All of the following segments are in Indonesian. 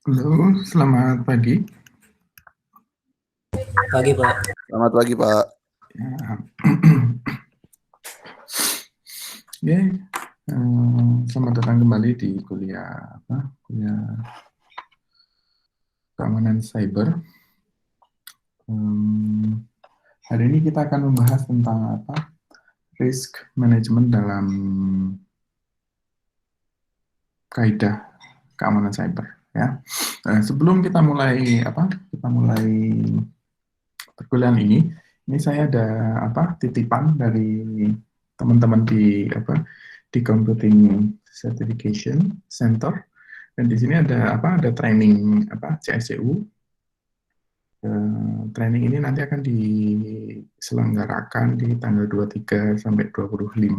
Halo, selamat pagi. Pagi, Pak. Selamat pagi, Pak. Ya. Oke, selamat datang kembali di kuliah keamanan cyber. Hari ini kita akan membahas tentang risk management dalam kaidah keamanan cyber. Ya, sebelum kita mulai perkuliahan ini saya ada titipan dari teman-teman di Computing Certification Center, dan di sini ada training CSCU. Training ini nanti akan diselenggarakan di tanggal 23 sampai 25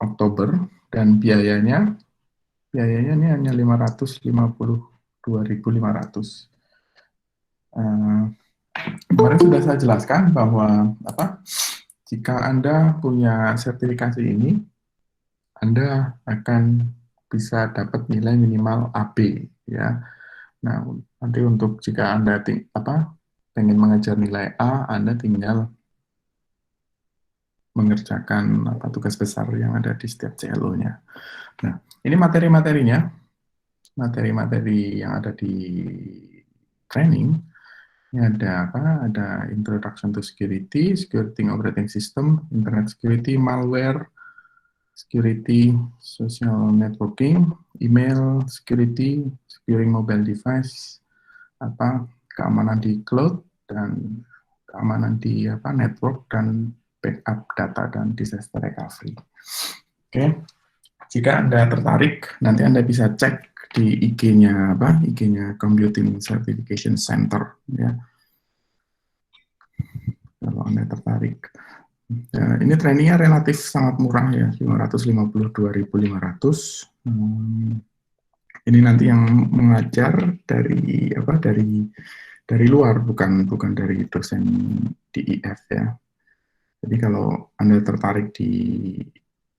Oktober, dan biayanya ini hanya 552.500. Kemarin sudah saya jelaskan bahwa jika Anda punya sertifikasi ini, Anda akan bisa dapat nilai minimal AB, ya. Nah, nanti untuk jika Anda pengen mengejar nilai A, Anda tinggal mengerjakan tugas besar yang ada di setiap CLO-nya. Nah, ini materi-materinya, materi-materi yang ada di training. Ini ada Introduction to Security, Security Operating System, Internet Security, Malware, Security, Social Networking, Email Security, Securing Mobile Device, keamanan di cloud, dan keamanan di network, dan backup data, dan disaster recovery. Oke, jika Anda tertarik, nanti Anda bisa cek di IG-nya IG-nya Computing Certification Center, ya. Kalau Anda tertarik. Ya, ini trainingnya relatif sangat murah, ya, 552.500. Ini nanti yang mengajar dari luar, bukan dari dosen DIF, ya. Jadi kalau Anda tertarik di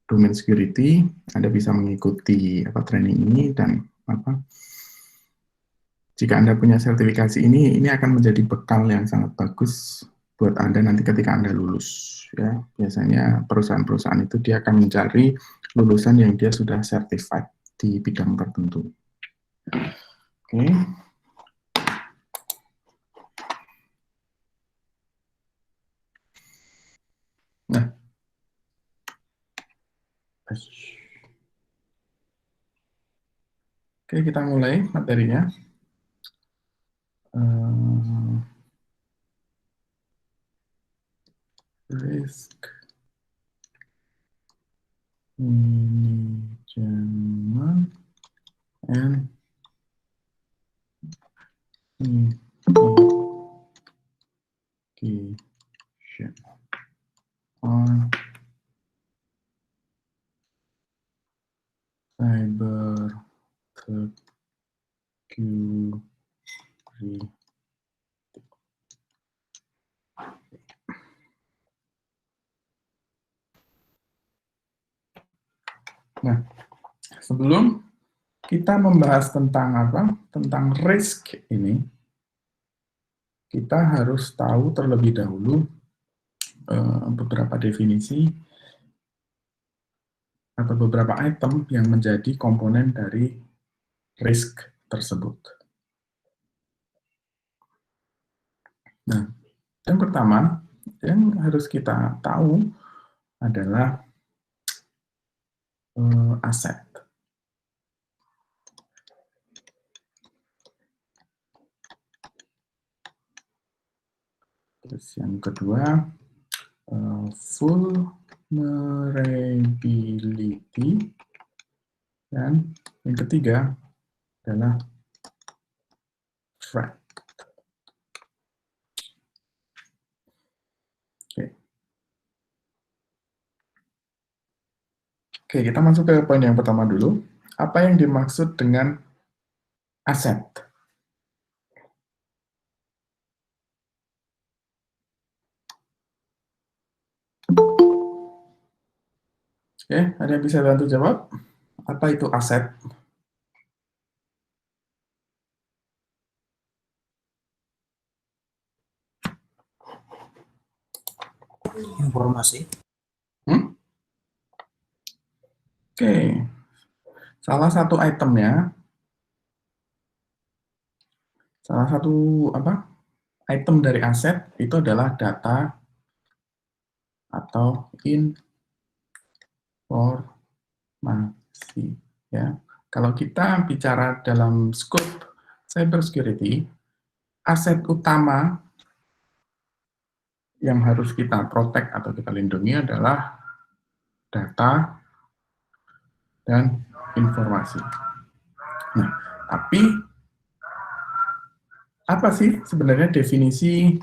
domain security, Anda bisa mengikuti training ini, dan jika Anda punya sertifikasi ini akan menjadi bekal yang sangat bagus buat Anda nanti ketika Anda lulus, ya. Biasanya perusahaan-perusahaan itu dia akan mencari lulusan yang dia sudah certified di bidang tertentu. Oke. Nah, oke, kita mulai materinya. Risk management and mitigation on cyber security. Nah, sebelum kita membahas tentang risk ini, kita harus tahu terlebih dahulu beberapa definisi atau beberapa item yang menjadi komponen dari risk tersebut. Nah, yang pertama yang harus kita tahu adalah aset. Terus yang kedua, vulnerability, dan yang ketiga adalah threat. Oke, kita masuk ke poin yang pertama dulu. Apa yang dimaksud dengan aset? Oke, ada yang bisa bantu jawab? Apa itu aset? Informasi. Oke, salah satu itemnya, salah satu item dari aset itu adalah data atau informasi. Ya, kalau kita bicara dalam scope cybersecurity, aset utama yang harus kita protect atau kita lindungi adalah data dan informasi. Nah, tapi apa sih sebenarnya definisi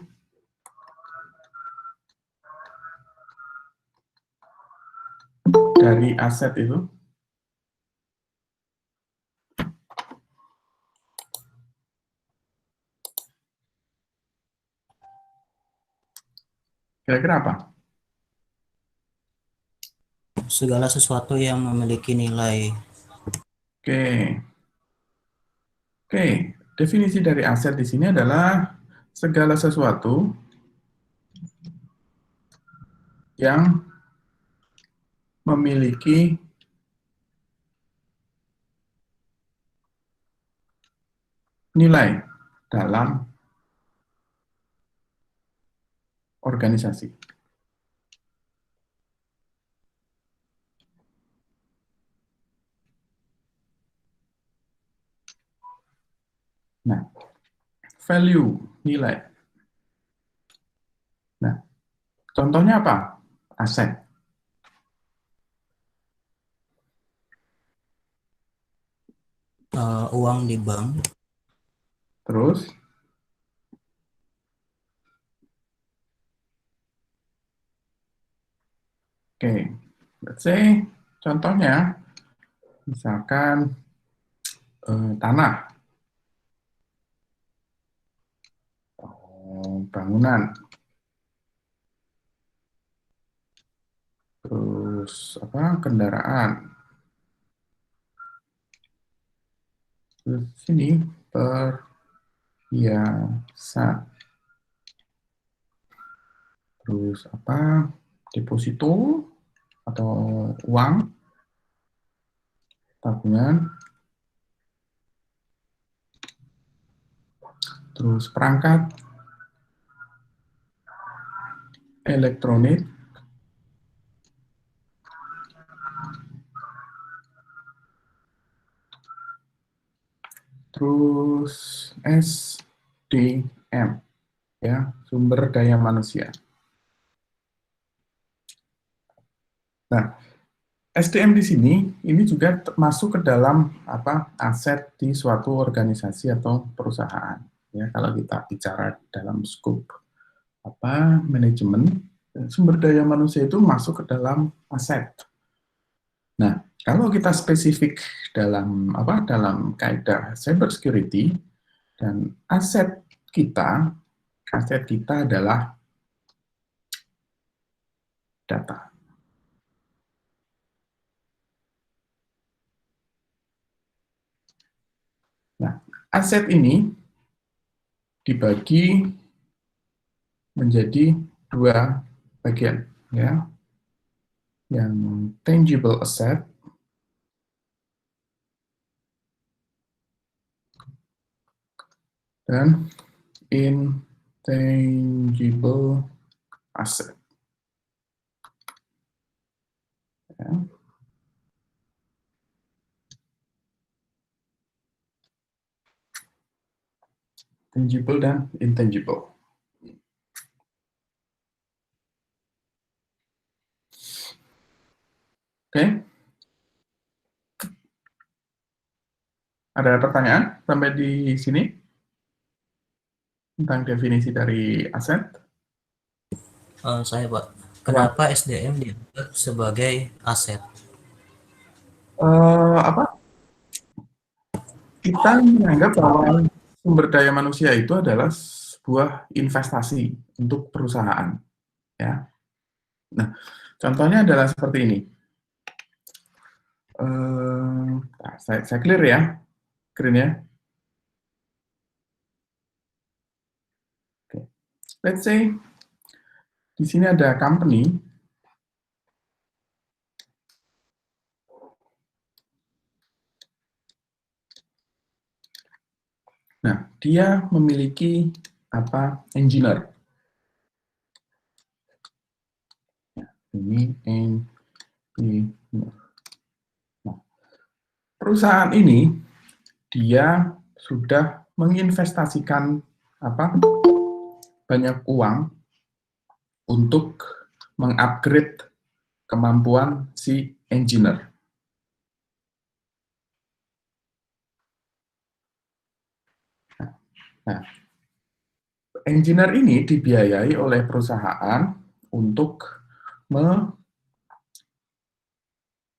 dari aset itu? Kira-kira apa? Segala sesuatu yang memiliki nilai. Oke. Oke, definisi dari aset di sini adalah segala sesuatu yang memiliki nilai dalam organisasi. Nah, value, nilai. Nah, contohnya apa? Aset. Uang di bank. Terus, oke, let's say contohnya, misalkan tanah, bangunan, terus kendaraan, terus sini perhiasan, terus deposito atau uang, tabungan, terus perangkat elektronik, terus SDM, ya, sumber daya manusia. Nah, SDM di sini ini juga masuk ke dalam aset di suatu organisasi atau perusahaan. Ya, kalau kita bicara dalam scope manajemen, sumber daya manusia itu masuk ke dalam aset. Nah, kalau kita spesifik dalam kaidah cybersecurity, dan aset kita adalah data. Nah, aset ini dibagi menjadi dua bagian, ya. Yang tangible asset dan intangible asset. Ya. Tangible dan intangible. Oke. Ada pertanyaan sampai di sini tentang definisi dari aset? Saya Pak, kenapa SDM dianggap sebagai aset? Kita menganggap bahwa sumber daya manusia itu adalah sebuah investasi untuk perusahaan, ya. Nah, contohnya adalah seperti ini. Saya clear ya, screen-nya. Okay. Let's say di sini ada company. Nah, dia memiliki apa? Engineer. Ini engineer. Nah, perusahaan ini dia sudah menginvestasikan apa? Banyak uang untuk mengupgrade kemampuan si engineer. Nah, engineer ini dibiayai oleh perusahaan untuk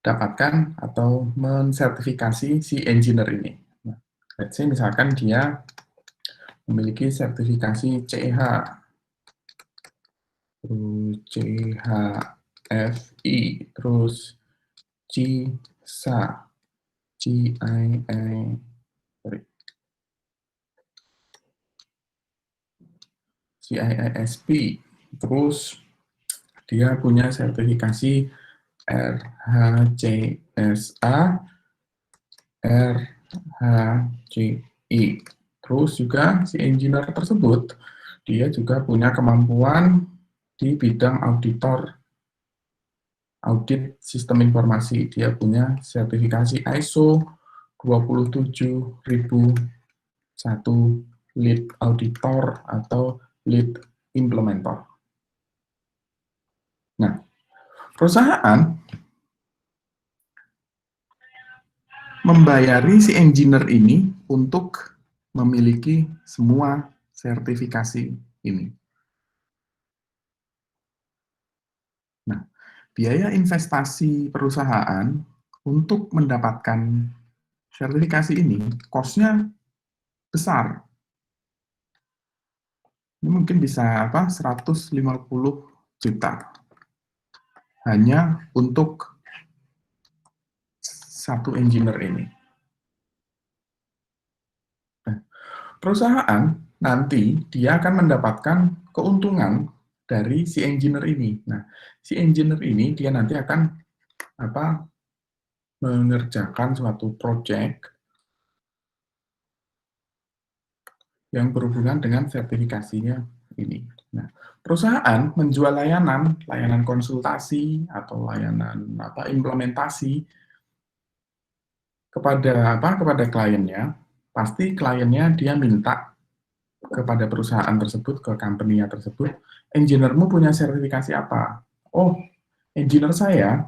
mendapatkan atau mensertifikasi si engineer ini. Nah, let's say misalkan dia memiliki sertifikasi CH, terus CHFI, terus CISA, CIISP, terus dia punya sertifikasi RHCSA, RHCI. Terus juga si engineer tersebut, dia juga punya kemampuan di bidang audit sistem informasi. Dia punya sertifikasi ISO 27001 lead auditor atau lead implementer. Nah, perusahaan membayari si engineer ini untuk memiliki semua sertifikasi ini. Nah, biaya investasi perusahaan untuk mendapatkan sertifikasi ini, cost-nya besar. Ini mungkin bisa 150 juta. Hanya untuk satu engineer ini. Nah, perusahaan nanti dia akan mendapatkan keuntungan dari si engineer ini. Nah, si engineer ini dia nanti akan mengerjakan suatu project yang berhubungan dengan sertifikasinya ini. Nah, perusahaan menjual layanan konsultasi atau layanan implementasi kepada kliennya. Pasti kliennya dia minta kepada perusahaan tersebut, ke company-nya tersebut, engineer-mu punya sertifikasi apa? Oh, engineer saya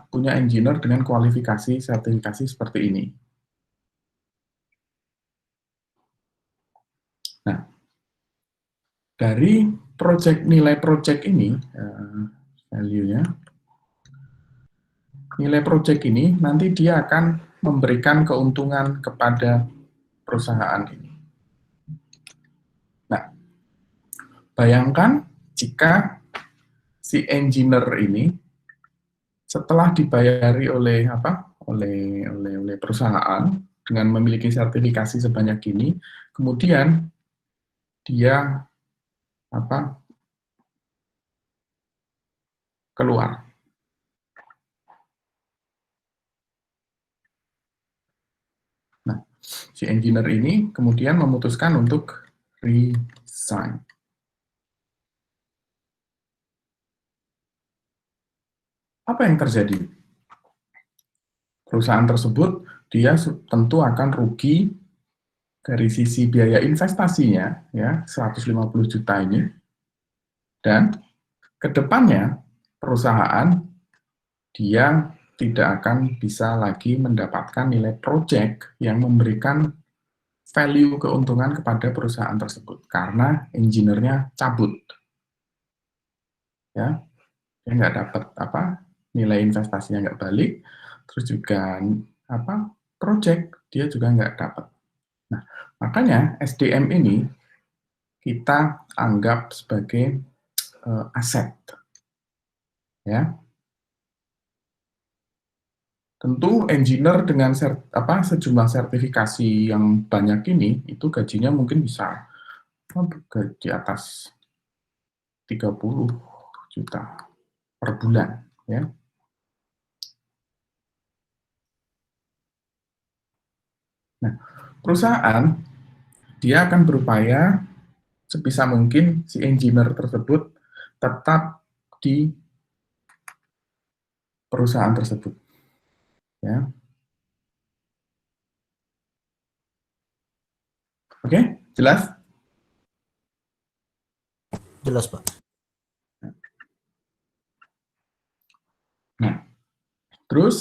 punya engineer dengan kualifikasi sertifikasi seperti ini. Nah, dari nilai project ini, value-nya, nilai project ini nanti dia akan memberikan keuntungan kepada perusahaan ini. Nah, bayangkan jika si engineer ini setelah dibayari oleh perusahaan dengan memiliki sertifikasi sebanyak ini, kemudian dia keluar. Nah, si engineer ini kemudian memutuskan untuk resign. Apa yang terjadi? Perusahaan tersebut dia tentu akan rugi dari sisi biaya investasinya, ya 150 juta ini, dan kedepannya perusahaan dia tidak akan bisa lagi mendapatkan nilai project yang memberikan value keuntungan kepada perusahaan tersebut karena engineer-nya cabut, ya, dia nggak dapat nilai investasinya nggak balik, terus juga project dia juga nggak dapat. Nah, makanya SDM ini kita anggap sebagai aset, ya. Tentu engineer dengan sejumlah sertifikasi yang banyak ini, itu gajinya mungkin bisa di atas 30 juta per bulan, ya. Nah, perusahaan dia akan berupaya sebisa mungkin si engineer tersebut tetap di perusahaan tersebut, ya. Oke, jelas? Jelas, Pak. Nah, terus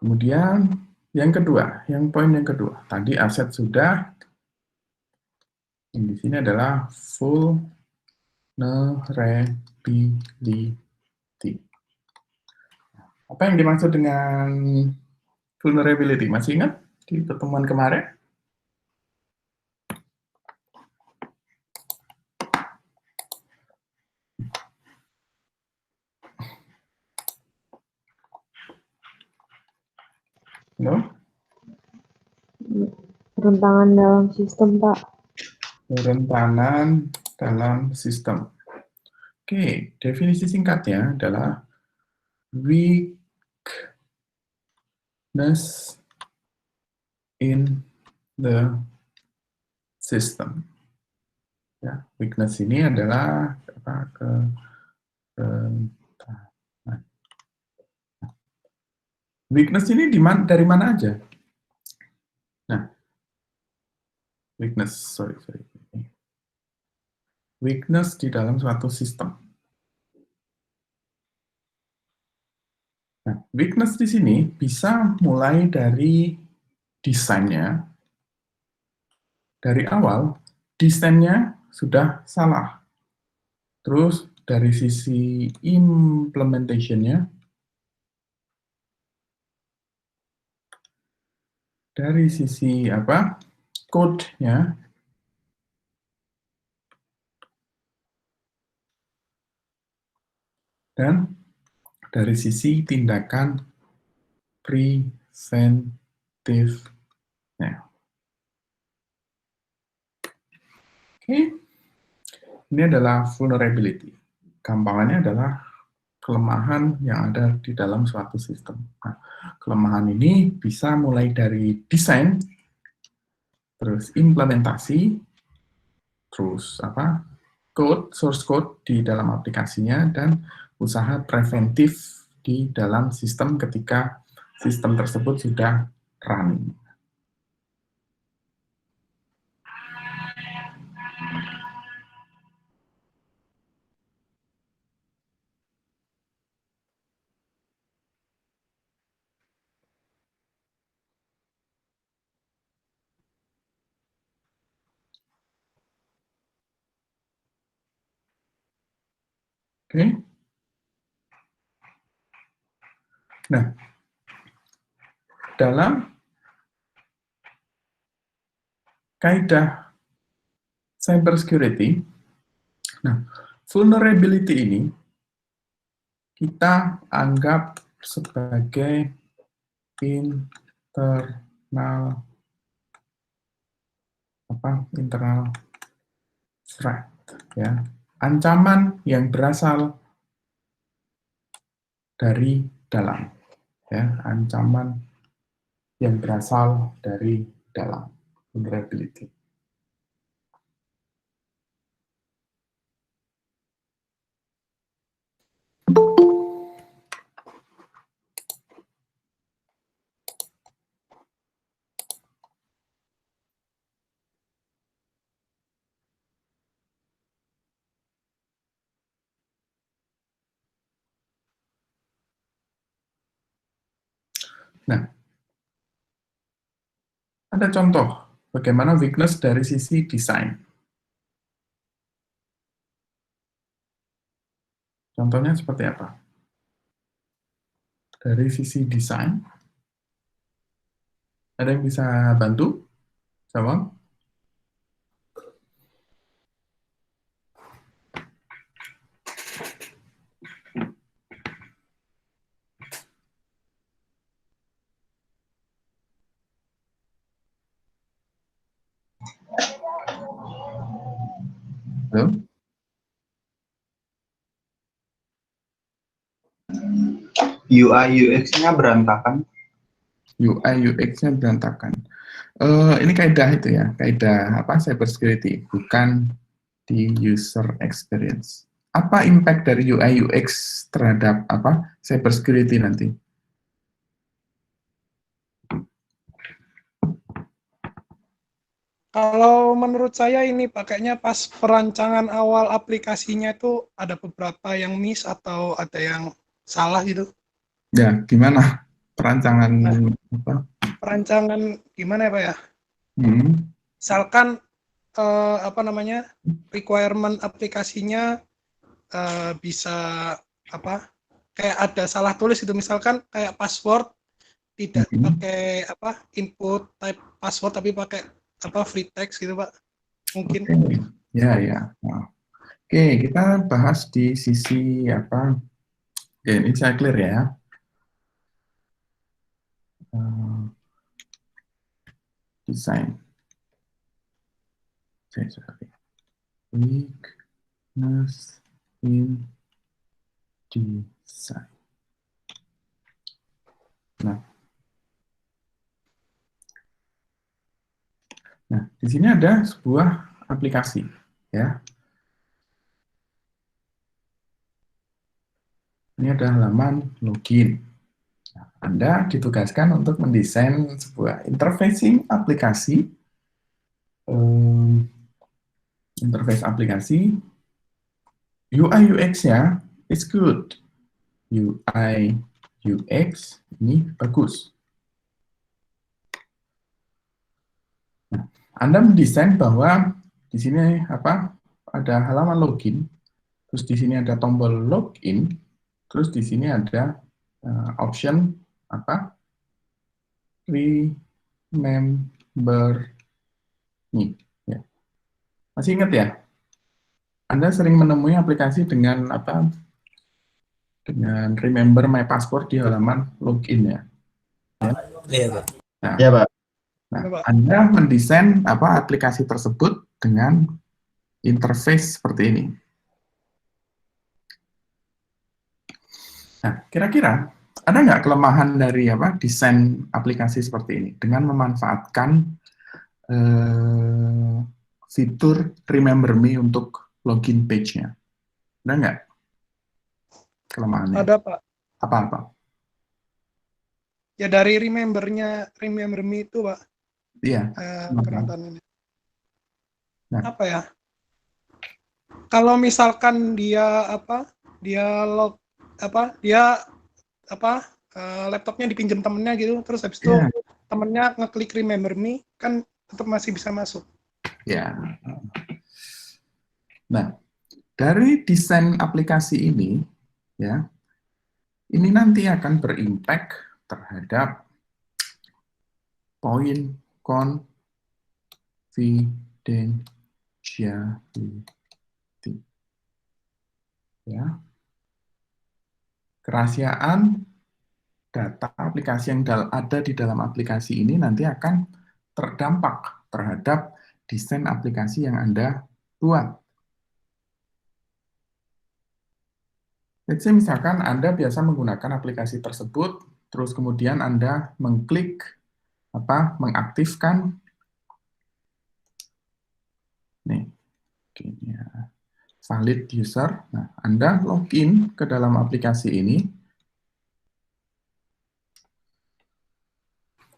kemudian yang kedua, poin yang kedua, tadi aset sudah, yang di sini adalah vulnerability. Apa yang dimaksud dengan vulnerability? Masih ingat di pertemuan kemarin? No? Kerentanan dalam sistem, Pak. Kerentanan dalam sistem. Oke, definisi singkatnya adalah weakness in the system. Ya, weakness ini adalah apa, kerentanan. Weakness ini dari mana aja? Nah, weakness di dalam suatu sistem. Nah, weakness di sini bisa mulai dari desainnya. Dari awal, desainnya sudah salah. Terus dari sisi implementation-nya, dari sisi apa, code-nya, dan dari sisi tindakan preventifnya. Oke, ini adalah vulnerability. Gampangannya adalah kelemahan yang ada di dalam suatu sistem. Nah, kelemahan ini bisa mulai dari desain, terus implementasi, terus apa, source code di dalam aplikasinya, dan usaha preventif di dalam sistem ketika sistem tersebut sudah running. Oke. Nah, dalam kaidah cybersecurity, nah, vulnerability ini kita anggap sebagai internal threat, ya, ancaman yang berasal dari dalam, ya, ancaman yang berasal dari dalam, vulnerability. Nah, ada contoh bagaimana weakness dari sisi desain. Contohnya seperti apa? Dari sisi desain, ada yang bisa bantu? Jawab. Halo? UI UX-nya berantakan. UI UX-nya berantakan. Ini kaidah itu ya, kaidah apa cyber security, bukan di user experience. Apa impact dari UI UX terhadap apa cyber security nanti? Kalau menurut saya ini pakainya pas perancangan awal aplikasinya itu ada beberapa yang miss atau ada yang salah gitu. Ya, gimana perancangan Nah, apa? perancangan gimana ya Pak ya? Hmm, Misalkan apa namanya requirement aplikasinya bisa apa kayak ada salah tulis itu misalkan kayak password tidak hmm. pakai apa input type password tapi pakai apa free text gitu Pak mungkin. Oke. Ya, ya. Nah, oke, kita bahas di sisi apa? Oke, ini saya clear ya. Desain. Sorry. Weakness in design. Nah, di sini ada sebuah aplikasi, ya. Ini ada halaman login. Nah, Anda ditugaskan untuk mendesain sebuah interfacing aplikasi, interface aplikasi, UI UX-nya is good. UI UX ini bagus. Nah, Anda mendesain bahwa di sini apa? Ada halaman login, terus di sini ada tombol login, terus di sini ada option apa? Remember me. Ya. Masih ingat ya? Anda sering menemui aplikasi dengan apa? Dengan remember my password di halaman login ya. Iya, Pak. Nah, Ya, Pak. nah, Iya, Pak. Anda mendesain apa aplikasi tersebut dengan interface seperti ini. Nah, kira-kira ada nggak kelemahan dari apa desain aplikasi seperti ini dengan memanfaatkan fitur Remember Me untuk login page-nya? Ada nggak kelemahannya? Ada Pak. Apa-apa? Ya dari remember me itu Pak Iya. kerentanannya. Nah. Apa ya? Kalau misalkan dia laptopnya dipinjam temennya gitu, terus habis itu Yeah. temennya ngeklik remember me, kan tetap masih bisa masuk. Ya. Nah, dari desain aplikasi ini, ya, ini nanti akan berimpact terhadap poin confidentiality. Ya. Kerahasiaan data aplikasi yang ada di dalam aplikasi ini nanti akan terdampak terhadap desain aplikasi yang Anda buat. Let's say misalkan Anda biasa menggunakan aplikasi tersebut, terus kemudian Anda mengklik mengaktifkan nih, valid user. Nah, Anda login ke dalam aplikasi ini,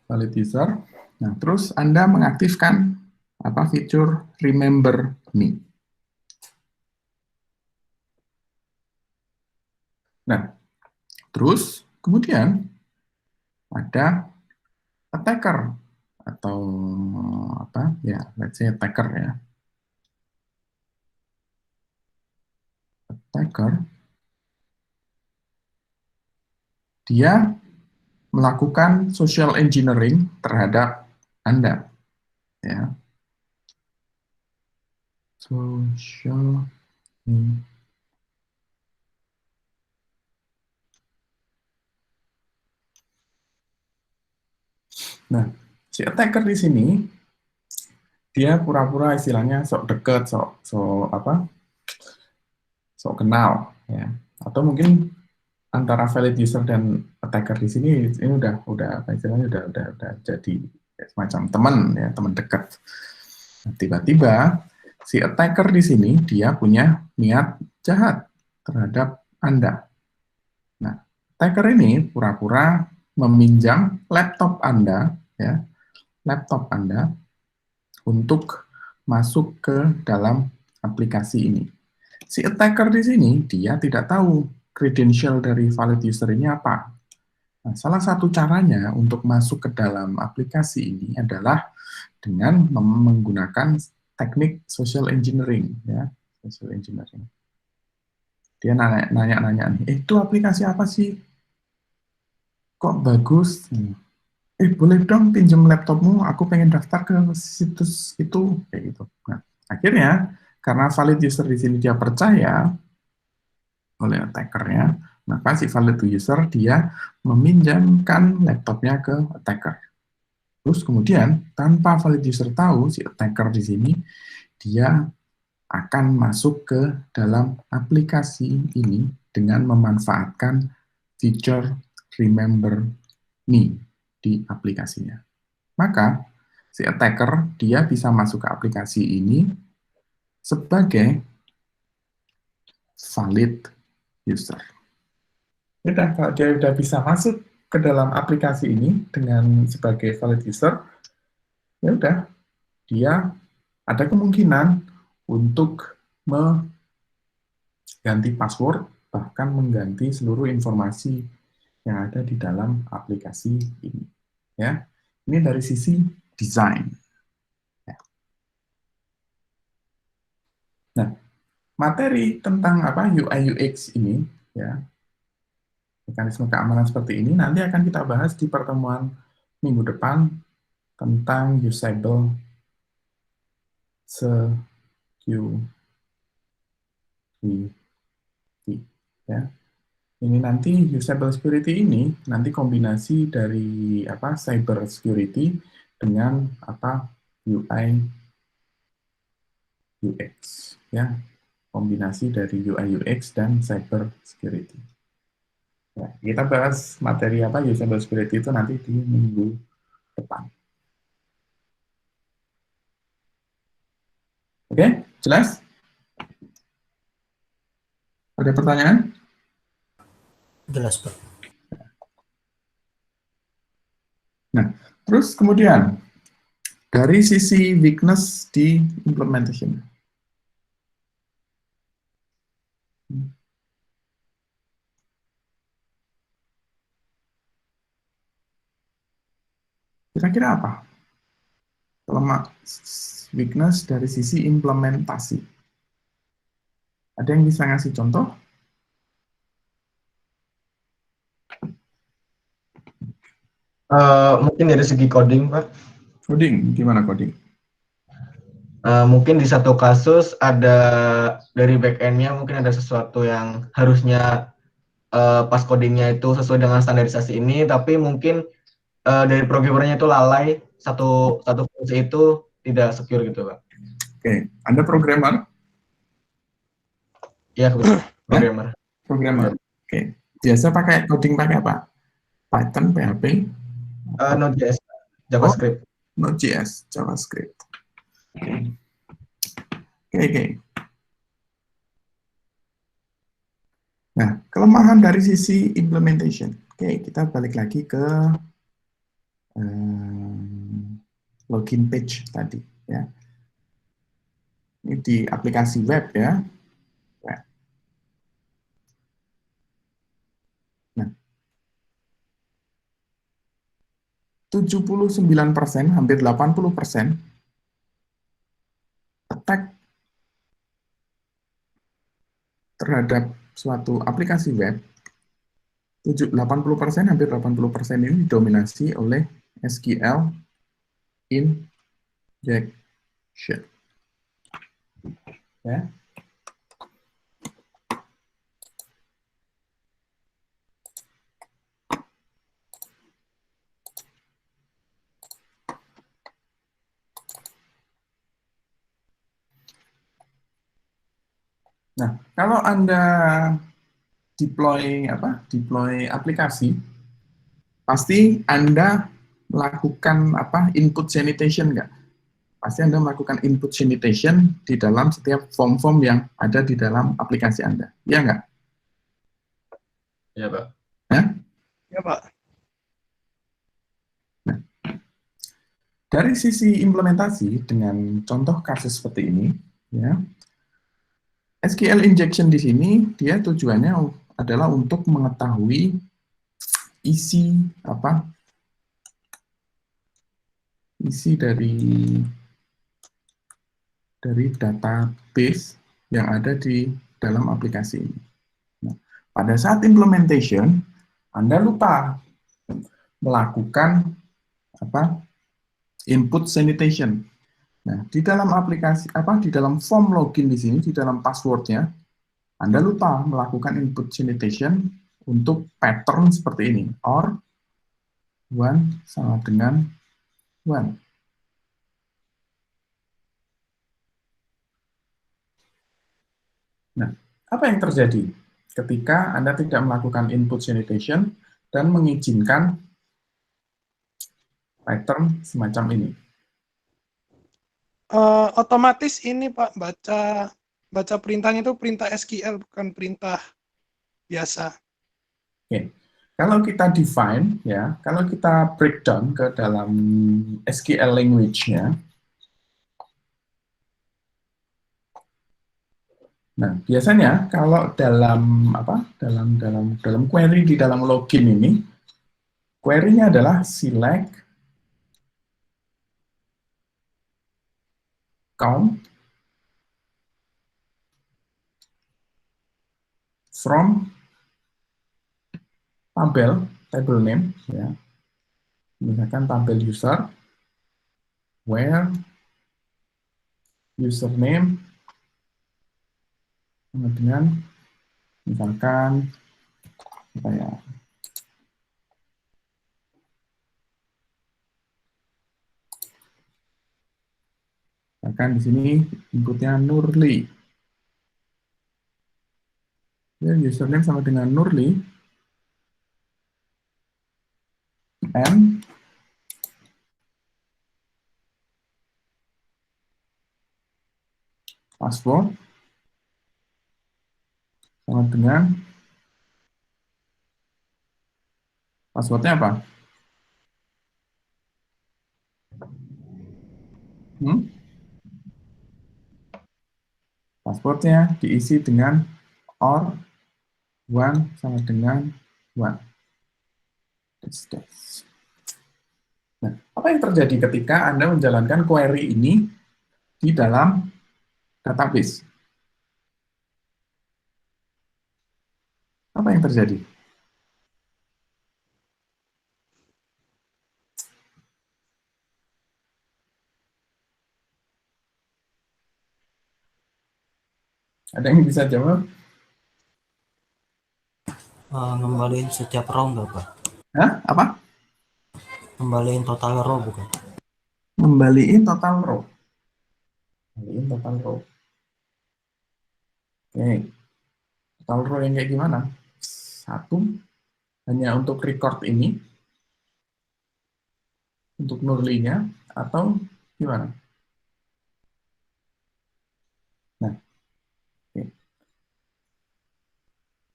valid user. Nah, terus Anda mengaktifkan fitur Remember Me. Nah, terus kemudian ada attacker atau let's say attacker ya. Attacker, dia melakukan social engineering terhadap Anda, ya. Social. Nah, si attacker di sini dia pura-pura istilahnya sok deket, sok kenal, ya. Atau mungkin antara valid user dan attacker di sini ini udah apa istilahnya udah jadi semacam teman ya, teman dekat. Nah, tiba-tiba si attacker di sini dia punya niat jahat terhadap Anda. Nah, attacker ini pura-pura meminjam laptop Anda ya, laptop Anda untuk masuk ke dalam aplikasi ini. Si attacker di sini dia tidak tahu credential dari valid user ini apa. Nah, salah satu caranya untuk masuk ke dalam aplikasi ini adalah dengan menggunakan teknik social engineering, ya, social engineering. Dia nanya-nanya nih, itu aplikasi apa sih? Kok bagus? Boleh dong pinjam laptopmu, aku pengen daftar ke situs itu, kayak gitu. Nah, akhirnya karena valid user di sini dia percaya oleh attackernya, maka si valid user dia meminjamkan laptopnya ke attacker. Terus kemudian tanpa valid user tahu, si attacker di sini dia akan masuk ke dalam aplikasi ini dengan memanfaatkan fitur Remember Me di aplikasinya. Maka si attacker dia bisa masuk ke aplikasi ini sebagai valid user. Kalau dia sudah bisa masuk ke dalam aplikasi ini dengan sebagai valid user, ya udah, dia ada kemungkinan untuk mengganti password, bahkan mengganti seluruh informasi yang ada di dalam aplikasi ini. Ya, ini dari sisi desain. Ya. Nah, materi tentang apa UI UX ini, ya, mekanisme keamanan seperti ini nanti akan kita bahas di pertemuan minggu depan tentang usable security, ya. Ini nanti usable security ini nanti kombinasi dari apa cyber security dengan apa UI UX, ya, kombinasi dari UI UX dan cyber security. Ya, kita bahas materi apa usable security itu nanti di minggu depan. Oke, jelas? Ada pertanyaan? Jelas, Pak. Nah, terus kemudian dari sisi weakness di implementation. Kira-kira apa? Weakness dari sisi implementasi. Ada yang bisa ngasih contoh? Mungkin dari segi coding, Pak. Coding, gimana coding? Mungkin di satu kasus ada dari back-end-nya mungkin ada sesuatu yang harusnya pas codingnya itu sesuai dengan standarisasi ini, tapi mungkin dari programmernya itu lalai satu fungsi itu tidak secure gitu, Pak. Oke, Anda programmer? Iya, programmer. Programmer. Oke. Biasa pakai coding pakai apa? Python, PHP? Node.js, JavaScript. Node.js, JavaScript. Oke. Nah, kelemahan dari sisi implementation. Oke, kita balik lagi ke login page tadi, ya. Ini di aplikasi web, ya. Nah, 79%, hampir 80% attack terhadap suatu aplikasi web, 80%, hampir 80% ini didominasi oleh SQL injection. Ya. Nah, kalau Anda deploy aplikasi, pasti Anda melakukan input sanitation nggak? Pasti Anda melakukan input sanitation di dalam setiap form-form yang ada di dalam aplikasi Anda. Iya nggak? Ya, Pak. Ya? Ya, Pak. Nah, dari sisi implementasi dengan contoh kasus seperti ini, ya, SQL injection di sini dia tujuannya adalah untuk mengetahui isi isi dari database yang ada di dalam aplikasi ini. Nah, pada saat implementation, Anda lupa melakukan input sanitation. Nah, di dalam aplikasi di dalam form login di sini, di dalam passwordnya, Anda lupa melakukan input sanitation untuk pattern seperti ini, or 1 sama dengan 1. Nah, apa yang terjadi ketika Anda tidak melakukan input sanitation dan mengizinkan pattern semacam ini? Otomatis ini Pak, baca perintahnya itu perintah SQL, bukan perintah biasa. Oke. Kalau kita define, ya, kalau kita breakdown ke dalam SQL language-nya, nah, biasanya kalau dalam dalam query di dalam login ini, query-nya adalah select count from table name, ya, misalkan tabel user, where username sama dengan misalkan apa ya, misalkan di sini inputnya Nurli, ya, username sama dengan Nurli, and password sama dengan passwordnya apa? Passwordnya diisi dengan or 1 sama dengan 1. Nah, apa yang terjadi ketika Anda menjalankan query ini di dalam database? Apa yang terjadi? Ada yang bisa jawab? Ngembaliin setiap row nggak, Pak? Hah? Apa? Ngembaliin total row bukan? Ngembaliin total row. Ngembaliin total row. Oke. Total row yang kayak gimana? 1 hanya untuk record ini, untuk Nurlinya, atau gimana? Nah, oke.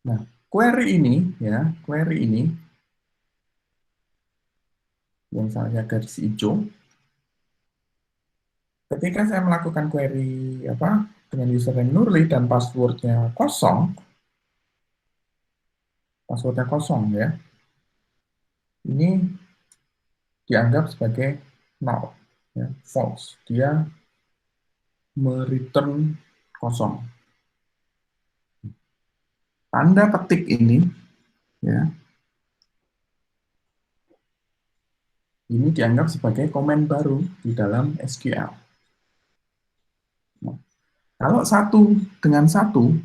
Nah, query ini, ya, query ini yang saya garis hijau. Ketika saya melakukan query dengan username Nurli dan passwordnya kosong ya, ini dianggap sebagai null, ya, false. Dia mereturn kosong. Tanda petik ini, ya, ini dianggap sebagai komen baru di dalam SQL. Nah, kalau 1 dengan 1,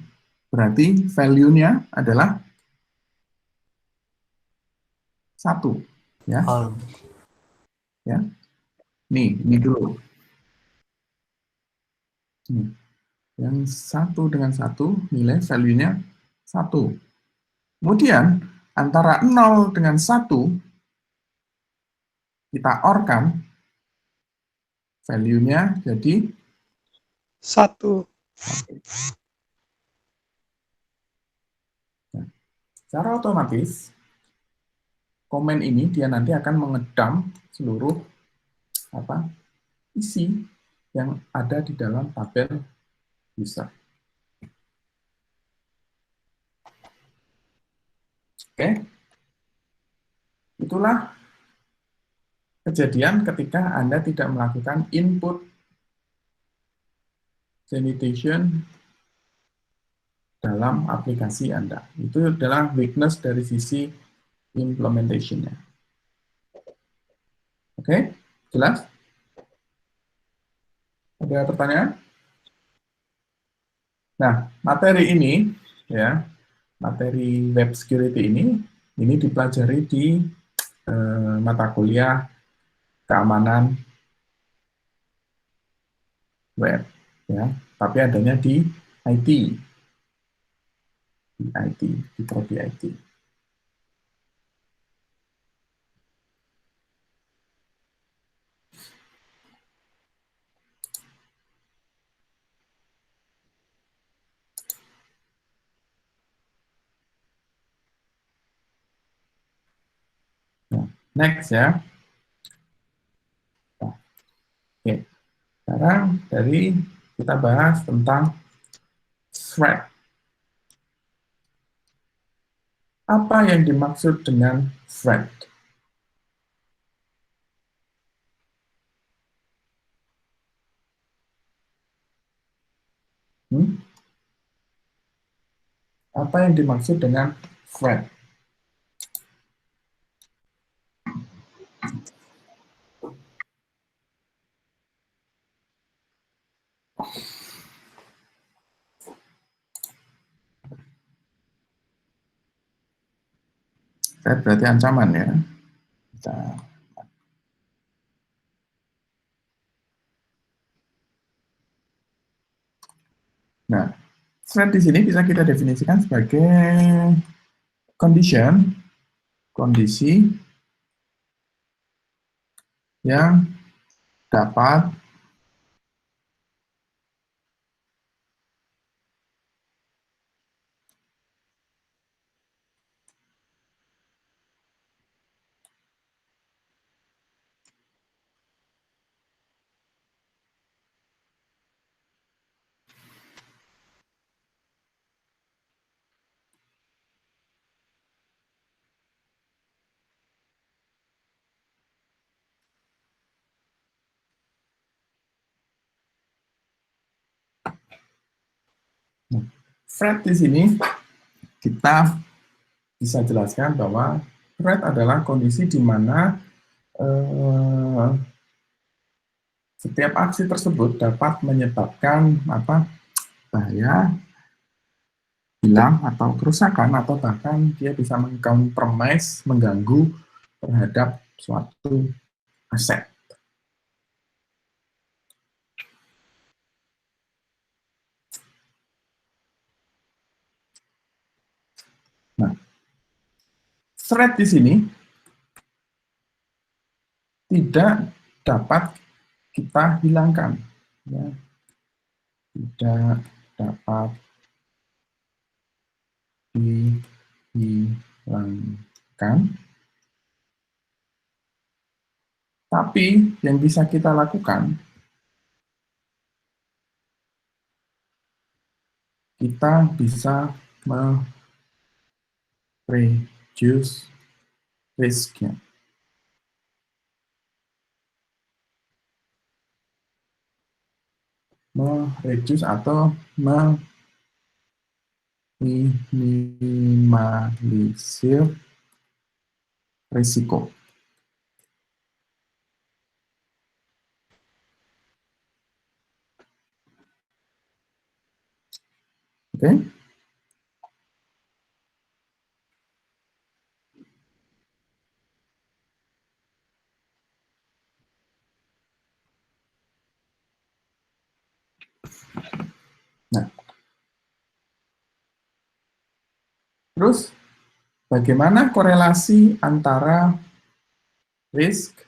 berarti value-nya adalah 1. Ya. Ya. Nih, ini dulu. Nih. Yang 1 dengan 1, nilai value-nya 1. Kemudian antara 0 dengan 1 kita OR-kan, value-nya jadi 1. Nah, secara otomatis komen ini dia nanti akan mengedump seluruh isi yang ada di dalam tabel user. Oke, itulah kejadian ketika Anda tidak melakukan input sanitation dalam aplikasi Anda. Itu adalah weakness dari sisi implementation-nya. Oke, jelas? Ada pertanyaan? Nah, materi ini, ya, materi web security ini dipelajari di mata kuliah keamanan web, ya, tapi adanya di IT, di prodi IT. Nah, next ya. Nah, oke, sekarang kita bahas tentang threat. Apa yang dimaksud dengan threat? Apa yang dimaksud dengan threat? Threat berarti ancaman ya. Nah, threat di sini bisa kita definisikan sebagai kondisi yang dapat threat di sini kita bisa jelaskan bahwa threat adalah kondisi di mana setiap aksi tersebut dapat menyebabkan bahaya, hilang atau kerusakan, atau bahkan dia bisa mengkompromis, mengganggu terhadap suatu aset. Nah, threat di sini tidak dapat kita hilangkan, ya. Tidak dapat dihilangkan, tapi yang bisa kita lakukan, kita bisa reduce risk-nya. Reduce atau minimalisir risiko. Oke? Nah, terus bagaimana korelasi antara risk,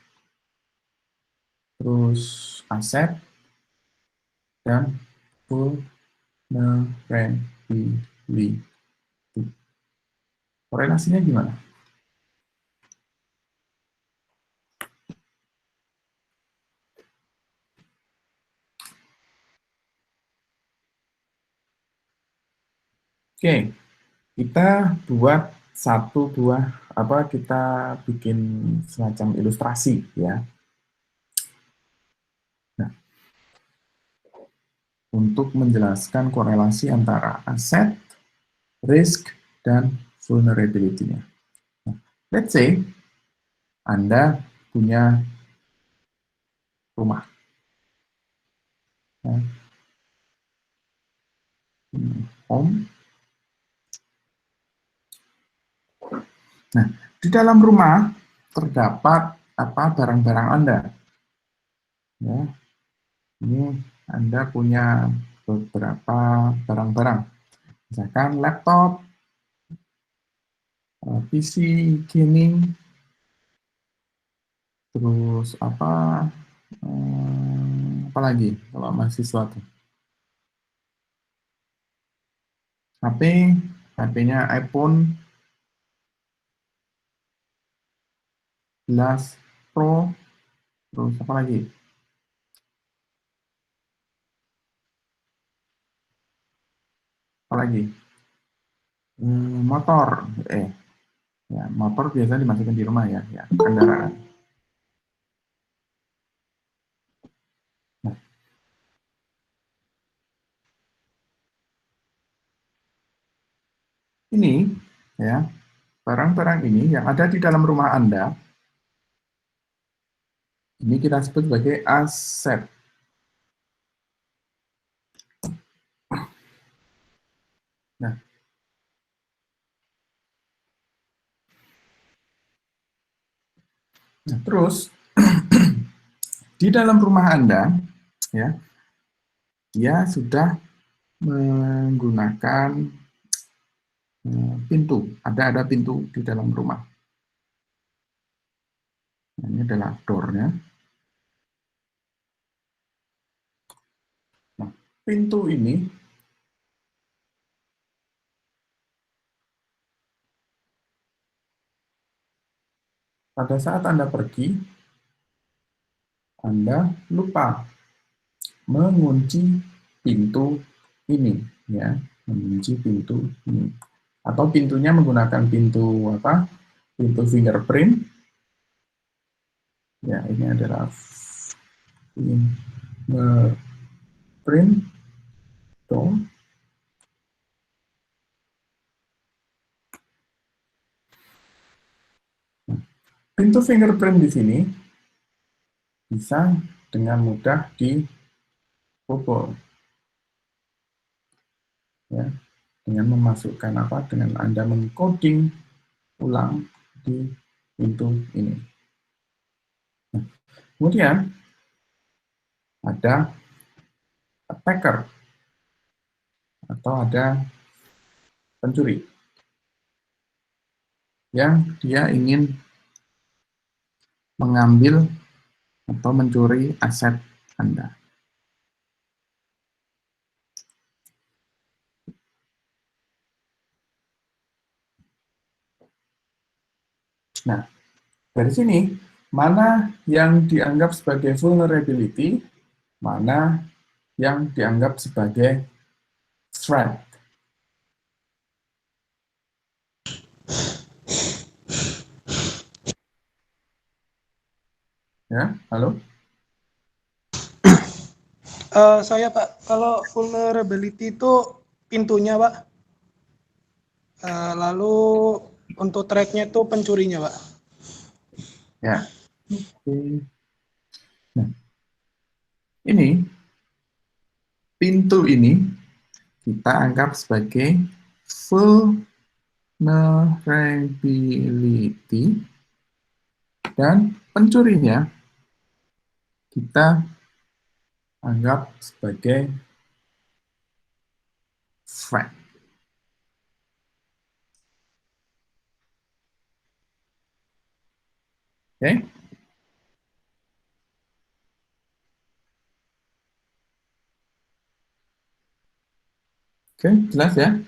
terus aset, dan vulnerability. Korelasinya gimana? Oke, kita buat kita bikin semacam ilustrasi ya. Nah, untuk menjelaskan korelasi antara aset, risk, dan vulnerability-nya. Nah, let's say Anda punya rumah. Ya. Home. Nah, di dalam rumah terdapat barang-barang Anda. Ya, ini Anda punya beberapa barang-barang, misalkan laptop, PC, gaming, terus apa lagi kalau mahasiswa tuh, HP-nya iPhone 11 Pro, terus apa lagi? Motor, ya motor biasa dimasukin di rumah ya, kendaraan. Nah, ini ya barang-barang ini yang ada di dalam rumah Anda, ini kita sebut sebagai aset. Nah, terus di dalam rumah Anda, ya, dia sudah menggunakan pintu. Ada pintu di dalam rumah. Nah, ini adalah door-nya. Nah, pintu ini pada saat Anda pergi, Anda lupa mengunci pintu ini, ya, mengunci pintu ini. Atau pintunya menggunakan pintu apa? Pintu fingerprint. Ya, ini adalah fingerprint door. Pintu fingerprint di sini bisa dengan mudah dibobol, ya, dengan memasukkan dengan Anda mengcoding ulang di pintu ini. Nah, kemudian ada attacker atau ada pencuri yang dia ingin mengambil atau mencuri aset Anda. Nah, dari sini, mana yang dianggap sebagai vulnerability, mana yang dianggap sebagai threat. Ya, halo? Saya Pak, kalau vulnerability itu pintunya Pak, lalu untuk threat-nya itu pencurinya Pak. Ya. Oke. Nah, ini pintu ini kita anggap sebagai vulnerability dan pencurinya kita anggap sebagai threat. Oke? Oke, jelas ya?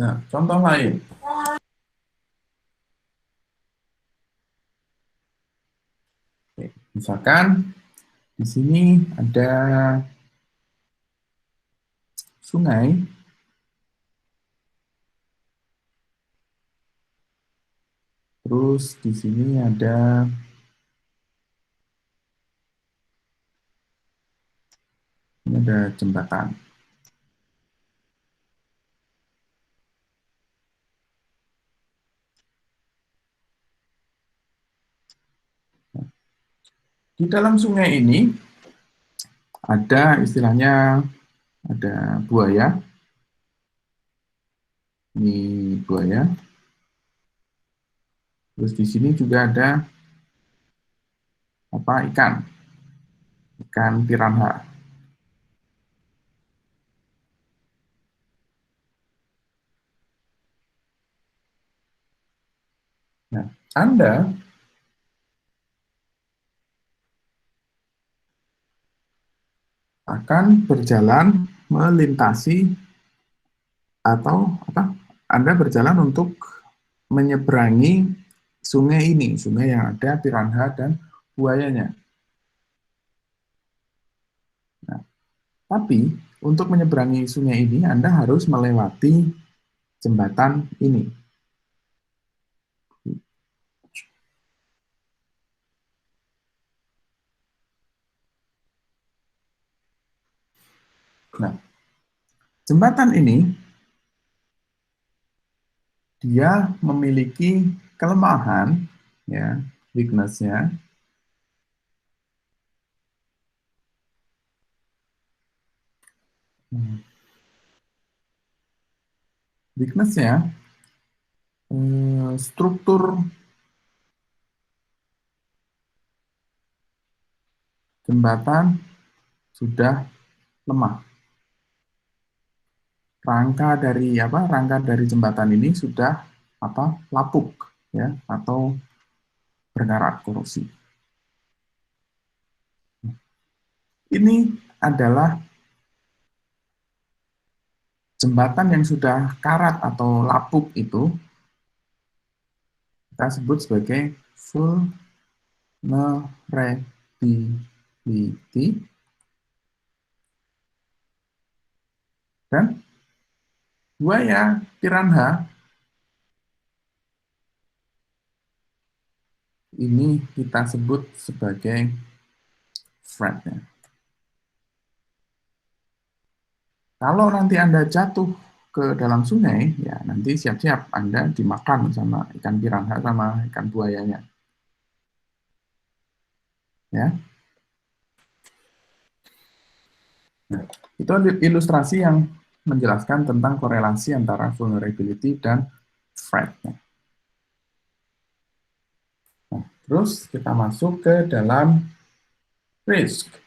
Nah, contoh lain. Oke, misalkan di sini ada sungai, terus di sini ada jembatan. Di dalam sungai ini ada istilahnya ada buaya. Ini buaya. Terus di sini juga ada ikan piranha. Nah, Anda akan berjalan melintasi atau Anda berjalan untuk menyeberangi sungai ini, sungai yang ada piranha dan buayanya. Nah, tapi untuk menyeberangi sungai ini Anda harus melewati jembatan ini. Nah, jembatan ini dia memiliki kelemahan, ya, weakness-nya. Weakness-nya, struktur jembatan sudah lemah. Rangka dari jembatan ini sudah lapuk, ya, atau berkarat korosi. Ini adalah jembatan yang sudah karat atau lapuk itu kita sebut sebagai vulnerability, dan buaya piranha ini kita sebut sebagai threat-nya. Kalau nanti Anda jatuh ke dalam sungai, ya nanti siap-siap Anda dimakan sama ikan piranha sama ikan buayanya. Ya. Nah, itu ilustrasi yang menjelaskan tentang korelasi antara vulnerability dan threat-nya. Nah, terus kita masuk ke dalam risk.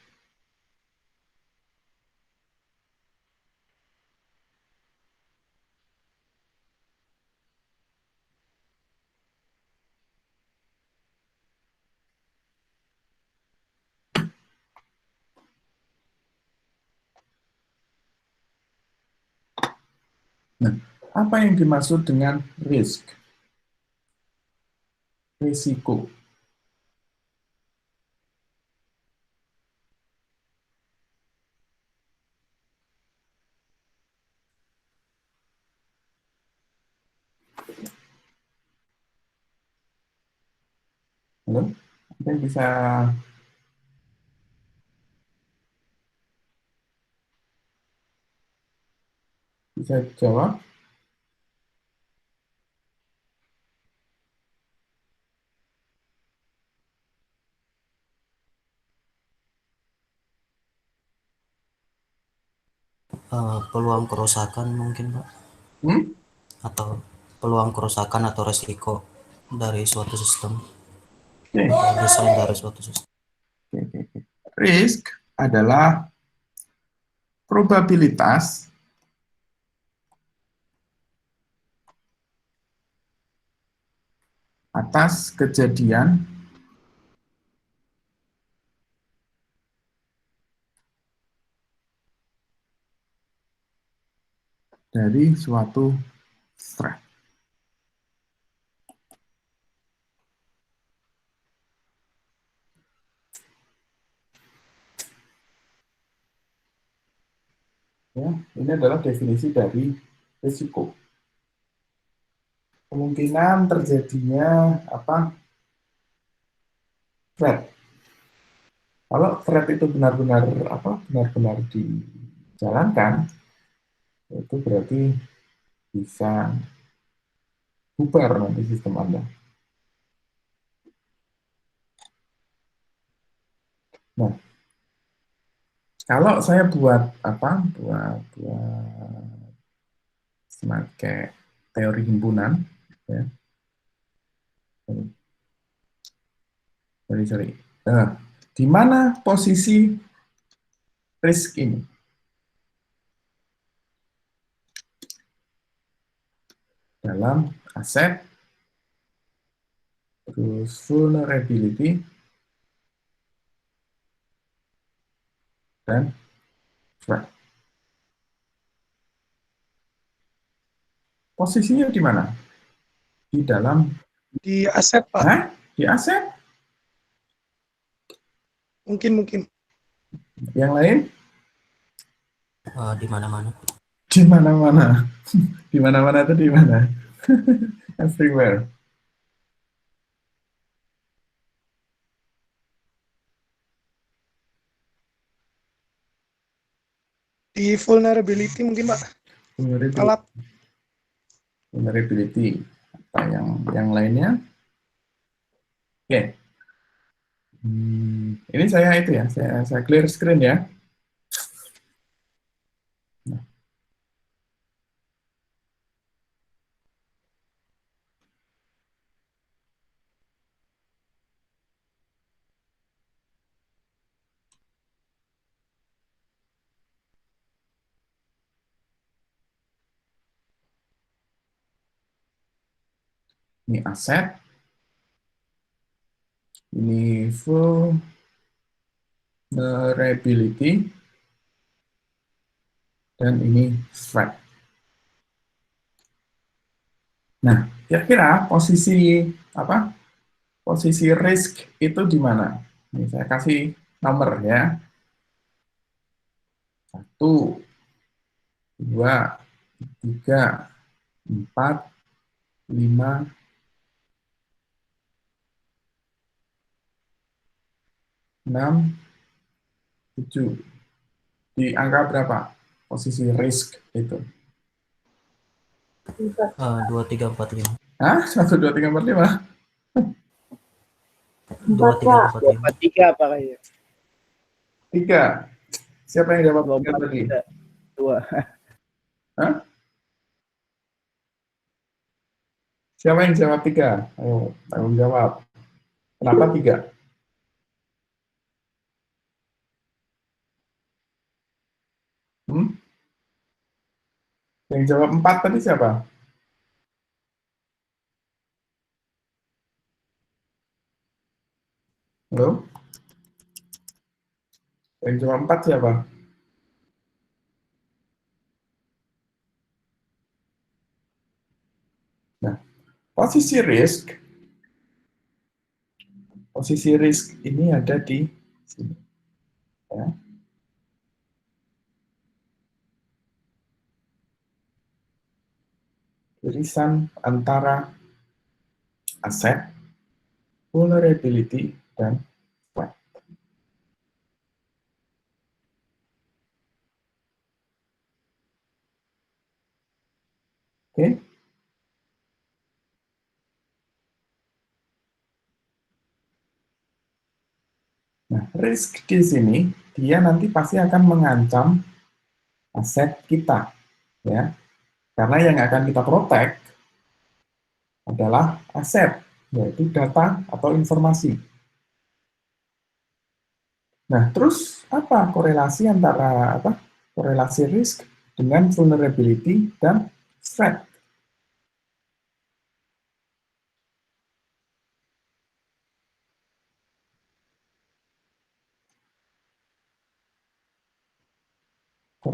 Nah, apa yang dimaksud dengan risk? Risiko. Halo? Ada yang bisa jawab? Peluang kerusakan mungkin, Pak, atau peluang kerusakan atau resiko dari suatu sistem, desain dari suatu sistem. Risk adalah probabilitas atas kejadian dari suatu thread. Ya, ini adalah definisi dari risiko. Kemungkinan terjadinya apa? Threat. Kalau threat itu benar-benar dijalankan, itu berarti bisa bubar nanti sistem Anda. Nah, kalau saya buat sebagai teori himpunan, ya. Sorry. Nah, di mana posisi risk ini? Dalam aset, terus vulnerability, dan threat. Posisinya di mana? Di dalam Di aset, Pak. Hah? Di aset? Mungkin. Yang lain? Di mana-mana. Di mana-mana. Di mana-mana itu di mana? Everywhere. Di vulnerability mungkin, Pak. Alat. Vulnerability. Apa yang lainnya? Oke. Ini saya clear screen ya. Ini aset, ini vulnerability, dan ini threat. Nah, kira-kira posisi risk itu di mana? Ini saya kasih nomor ya. 1, 2, 3, 4, 5, 6, 7. Di angka berapa posisi risk itu? 2, 3, 4, 5. Hah? 1, 2, 3, 4, 5? 2, 3, 4, 5. 3 apa kayaknya? 3. Siapa yang jawab 3 tadi? 2. Hah? Siapa yang jawab 3? Ayo, tanggung jawab. Kenapa 3? Yang jawab 4 tadi siapa? Halo? Yang jawab 4 siapa? Nah, posisi risk ini ada di sini. Ya. Irisan antara aset, vulnerability, dan threat. Oke? Nah, risk di sini dia nanti pasti akan mengancam aset kita, ya. Karena yang akan kita protect adalah aset, yaitu data atau informasi. Nah, terus apa korelasi antara korelasi risk dengan vulnerability dan threat?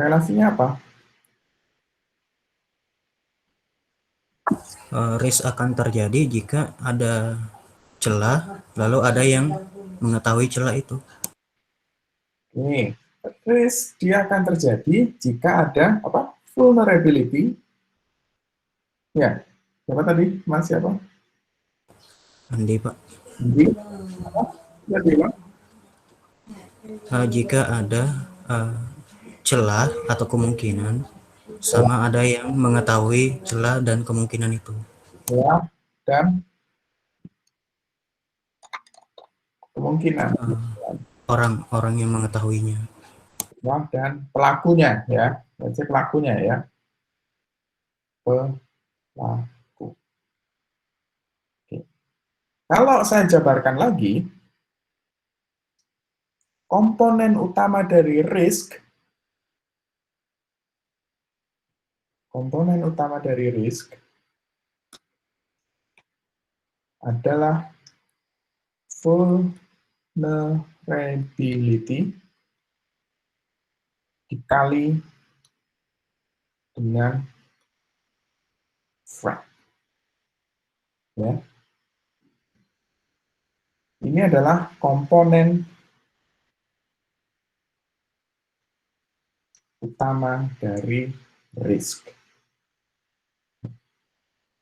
Relasinya apa? Risk akan terjadi jika ada celah, lalu ada yang mengetahui celah itu. Oke, risk dia akan terjadi jika ada apa? Vulnerability. Ya, siapa tadi? Mas siapa? Andi, Pak. Andi. Apa? Ya, bilang. Jika ada celah atau kemungkinan, sama ada yang mengetahui celah dan kemungkinan itu. Ya, dan kemungkinan. Orang-orang yang mengetahuinya. Ya, dan pelakunya ya. Berarti pelakunya ya. Pelaku. Oke. Kalau saya jabarkan lagi, komponen utama dari risk adalah vulnerability dikali dengan threat. Ya. Ini adalah komponen utama dari risk.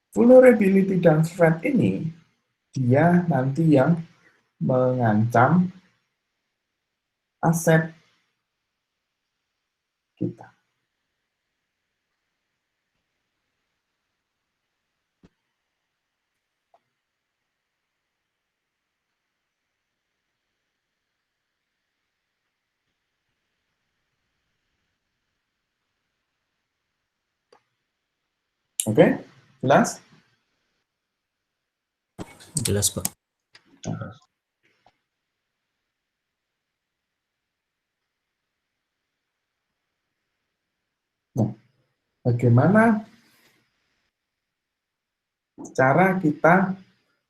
Vulnerability dan threat ini dia nanti yang mengancam aset kita. Oke, jelas? Jelas, Pak. Nah, bagaimana cara kita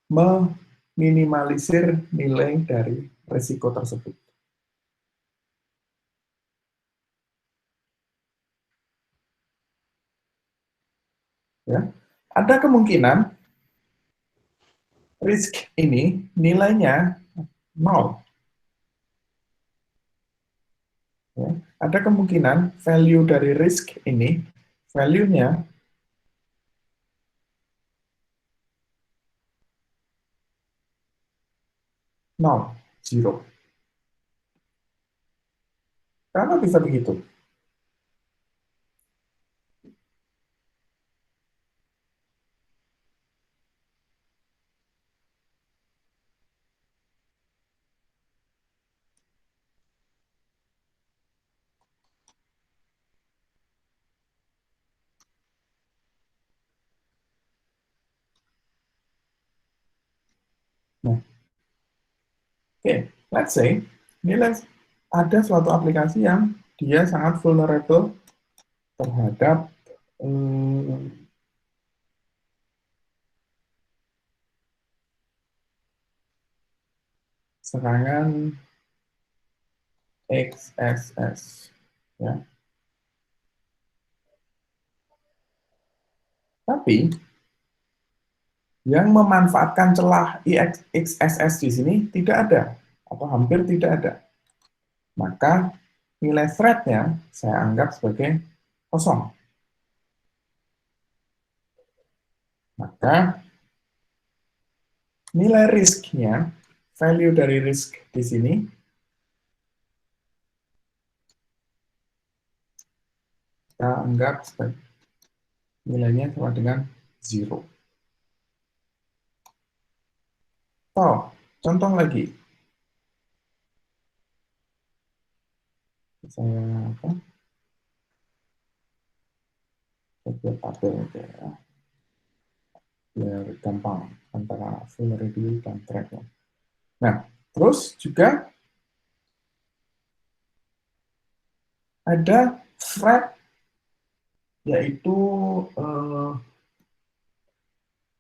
meminimalisir nilai dari risiko tersebut? Ya, ada kemungkinan risk ini nilainya 0. Ya, ada kemungkinan value dari risk ini value-nya 0, 0. Kenapa bisa begitu? Nah, oke, let's say ada suatu aplikasi yang dia sangat vulnerable terhadap serangan XSS, ya. Tapi yang memanfaatkan celah XSS di sini tidak ada atau hampir tidak ada. Maka nilai threat-nya saya anggap sebagai kosong. Maka nilai risk-nya, value dari risk di sini kita anggap sebagai nilainya sama dengan 0. Contoh lagi. Saya apa? Saya tabel ya. Biar gampang antara vulnerability dan threat. Nah, terus juga ada threat, yaitu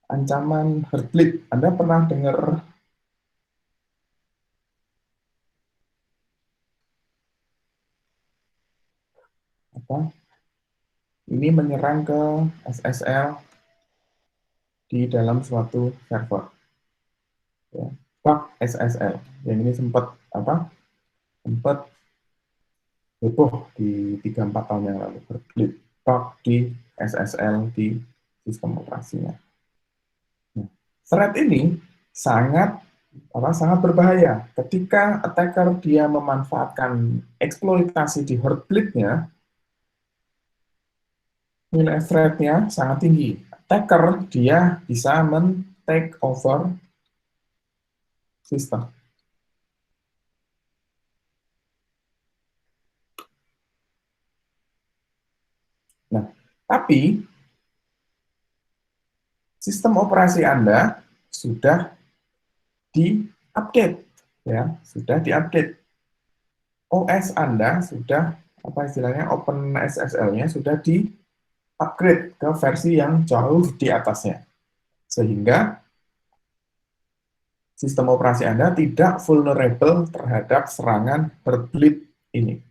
ancaman Heartbleed. Anda pernah dengar ini menyerang ke SSL di dalam suatu server. Ya, bug SSL. Yang ini sempat heboh di 3-4 tahun yang lalu, berbelit bug di SSL di sistem operasinya. Nah, threat ini sangat berbahaya ketika attacker dia memanfaatkan eksploitasi di heartbleed-nya. Nilai threat-nya sangat tinggi. Attacker dia bisa men-take over sistem. Nah, tapi sistem operasi Anda sudah di-update, ya, sudah di-update. OS Anda sudah OpenSSL-nya sudah di-upgrade ke versi yang jauh di atasnya, sehingga sistem operasi Anda tidak vulnerable terhadap serangan heartbleed ini.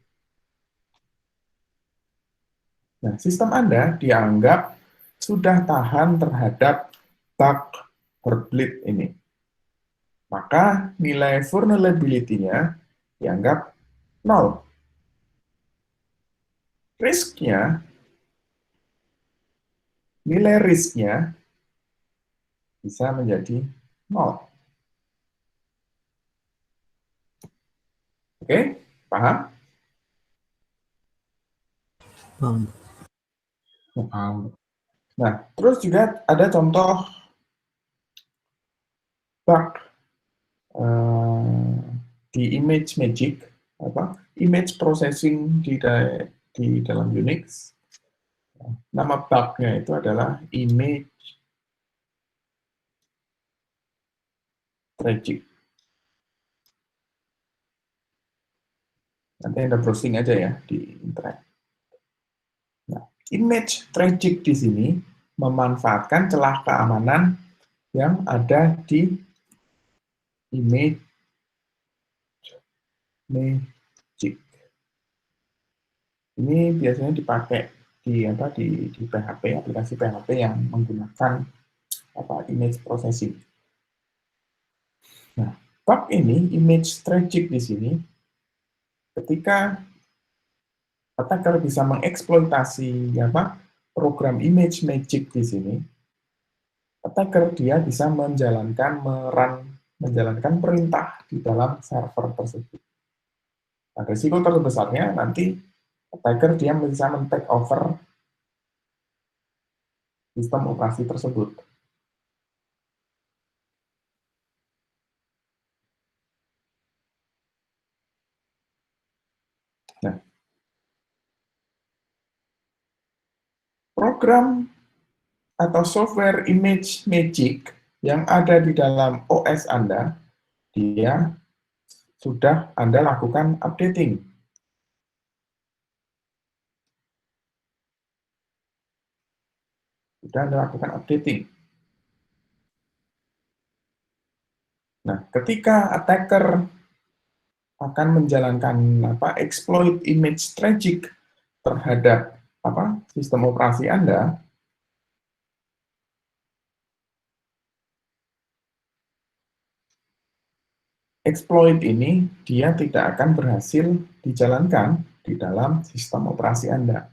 Nah, sistem Anda dianggap sudah tahan terhadap bug heartbleed ini. Maka nilai vulnerability-nya dianggap 0. Nilai risk-nya bisa menjadi 0. Oke, paham? Paham. Nah, terus juga ada contoh bug di image magic, image processing di dalam Unix. Nama bug-nya itu adalah image tragic. Nanti Anda browsing aja ya di internet. Nah, image tragic di sini memanfaatkan celah keamanan yang ada di image magic. Ini biasanya dipakai di PHP, aplikasi PHP yang menggunakan image processing. Nah, bug ini image tragic di sini, ketika attacker bisa mengeksploitasi program image magic di sini, attacker dia bisa menjalankan perintah di dalam server tersebut. Nah, risiko terbesarnya nanti attacker dia bisa men-take over sistem operasi tersebut. Nah, program atau software image magic yang ada di dalam OS Anda, dia sudah Anda lakukan updating. Sudah Anda lakukan updating. Nah, ketika attacker akan menjalankan exploit image tragic terhadap sistem operasi Anda, exploit ini dia tidak akan berhasil dijalankan di dalam sistem operasi Anda.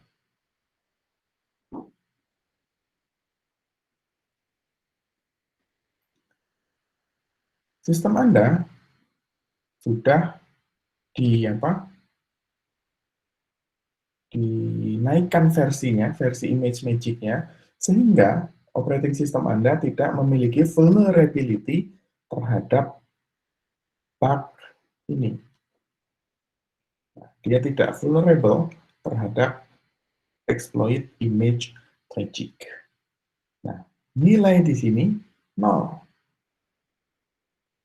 Sistem Anda sudah dinaikkan versinya, versi image magic-nya, sehingga operating system Anda tidak memiliki vulnerability terhadap bug ini. Dia tidak vulnerable terhadap exploit image tragic. Nah, nilai di sini 0.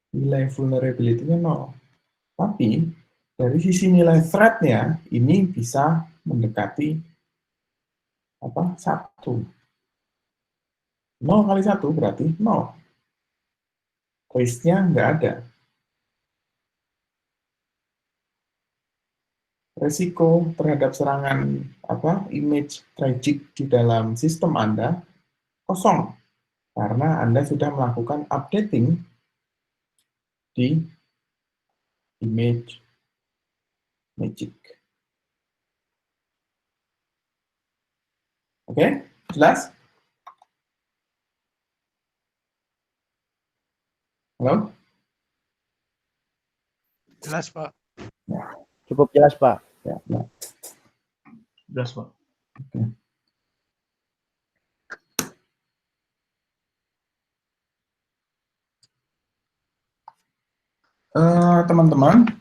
Nilai vulnerability-nya 0. Tapi, dari sisi nilai threat-nya, ini bisa mendekati 1. 0 kali 1 berarti 0. Risk-nya nggak ada. resiko terhadap serangan image tragic di dalam sistem Anda kosong, karena Anda sudah melakukan updating di image magic. Oke, jelas? Halo? Jelas, Pak. Cukup jelas, Pak. Ya. Jelas, Pak. Oke. Teman-teman,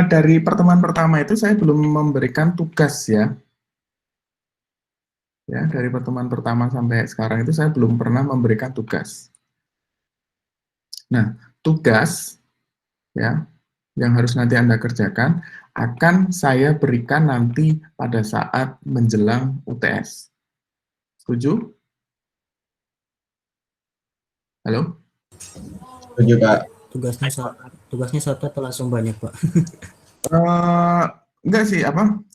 dari pertemuan pertama itu saya belum memberikan tugas ya. Ya, dari pertemuan pertama sampai sekarang itu saya belum pernah memberikan tugas. Nah, tugas ya yang harus nanti Anda kerjakan akan saya berikan nanti pada saat menjelang UTS. Setuju? Halo? Setuju, Pak. Tugasnya satu atau langsung banyak, Pak? Enggak sih,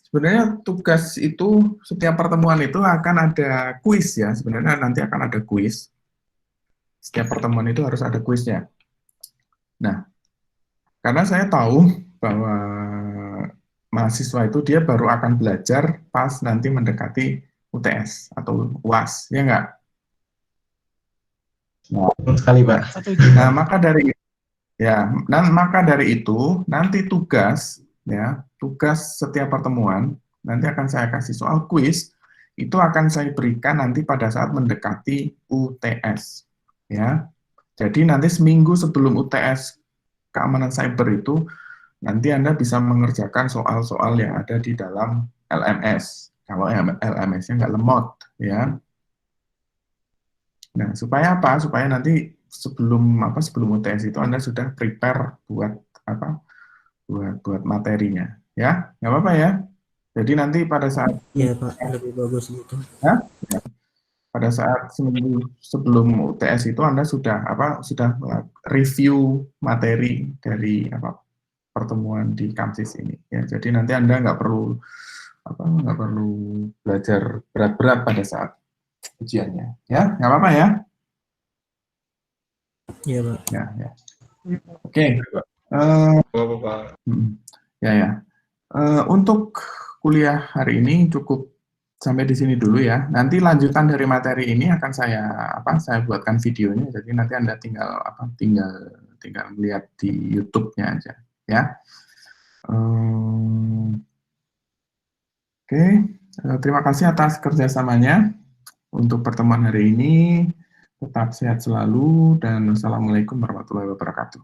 sebenarnya tugas itu setiap pertemuan itu akan ada kuis ya. Sebenarnya nanti akan ada kuis. Setiap pertemuan itu harus ada kuisnya. Nah, karena saya tahu bahwa mahasiswa itu dia baru akan belajar pas nanti mendekati UTS atau UAS, ya enggak? Sekali, Pak. Nah, maka dari itu nanti tugas setiap pertemuan nanti akan saya kasih soal kuis, itu akan saya berikan nanti pada saat mendekati UTS ya. Jadi nanti seminggu sebelum UTS keamanan cyber itu nanti Anda bisa mengerjakan soal-soal yang ada di dalam LMS. Kalau LMS-nya nggak lemot ya. Nah, supaya apa? Supaya nanti sebelum UTS itu Anda sudah prepare buat materinya, ya, nggak apa-apa ya. Jadi nanti pada saat Pak, lebih bagus gitu. Ya, pada saat seminggu sebelum UTS itu Anda sudah review materi dari pertemuan di Kamsis ini, ya. Jadi nanti Anda nggak perlu belajar berat-berat pada saat ujiannya, ya, nggak apa-apa ya. Iya, Pak. Ya. Oke. Untuk kuliah hari ini cukup sampai di sini dulu ya. Nanti lanjutan dari materi ini akan saya buatkan videonya. Jadi nanti Anda tinggal lihat di YouTube-nya aja, ya. Oke. Terima kasih atas kerjasamanya untuk pertemuan hari ini. Tetap sehat selalu dan wassalamualaikum warahmatullahi wabarakatuh.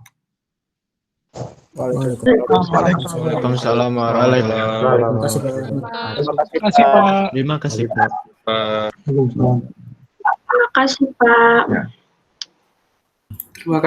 Waalaikumsalam warahmatullahi wabarakatuh. Terima kasih, Pak. Terima kasih, Pak. Terima kasih, Pak. Ya.